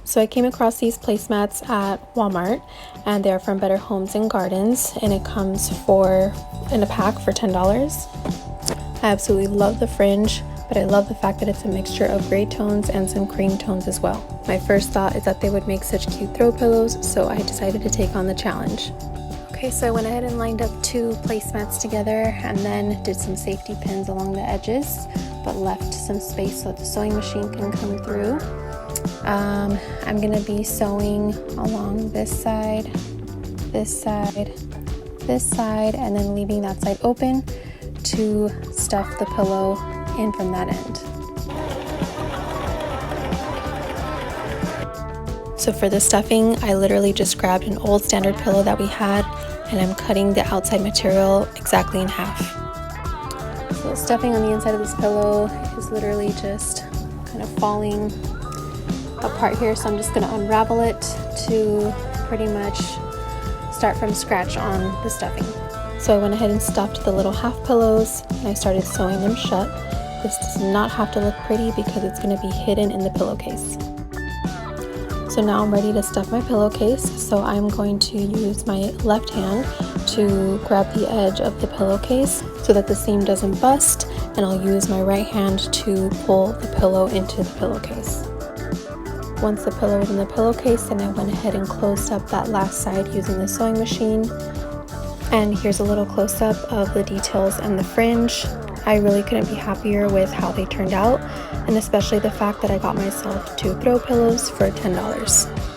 So I came across these placemats at Walmart, and they're from Better Homes and Gardens, and it comes in a pack for $10. I absolutely love the fringe, but I love the fact that it's a mixture of gray tones and some cream tones as well. My first thought is that they would make such cute throw pillows, so I decided to take on the challenge. Okay, so I went ahead and lined up 2 placemats together and then did some safety pins along the edges, but left some space so that the sewing machine can come through. I'm gonna be sewing along this side, this side, this side, and then leaving that side open to stuff the pillow in from that end. So for the stuffing, I literally just grabbed an old standard pillow that we had, and I'm cutting the outside material exactly in half. So the stuffing on the inside of this pillow is literally just kind of falling apart here, so I'm just going to unravel it to pretty much start from scratch on the stuffing. So I went ahead and stuffed the little half pillows and I started sewing them shut. This does not have to look pretty because it's going to be hidden in the pillowcase. So now I'm ready to stuff my pillowcase, so I'm going to use my left hand to grab the edge of the pillowcase so that the seam doesn't bust, and I'll use my right hand to pull the pillow into the pillowcase. Once the pillow was in the pillowcase, then I went ahead and closed up that last side using the sewing machine. And here's a little close-up of the details and the fringe. I really couldn't be happier with how they turned out, and especially the fact that I got myself 2 throw pillows for $10.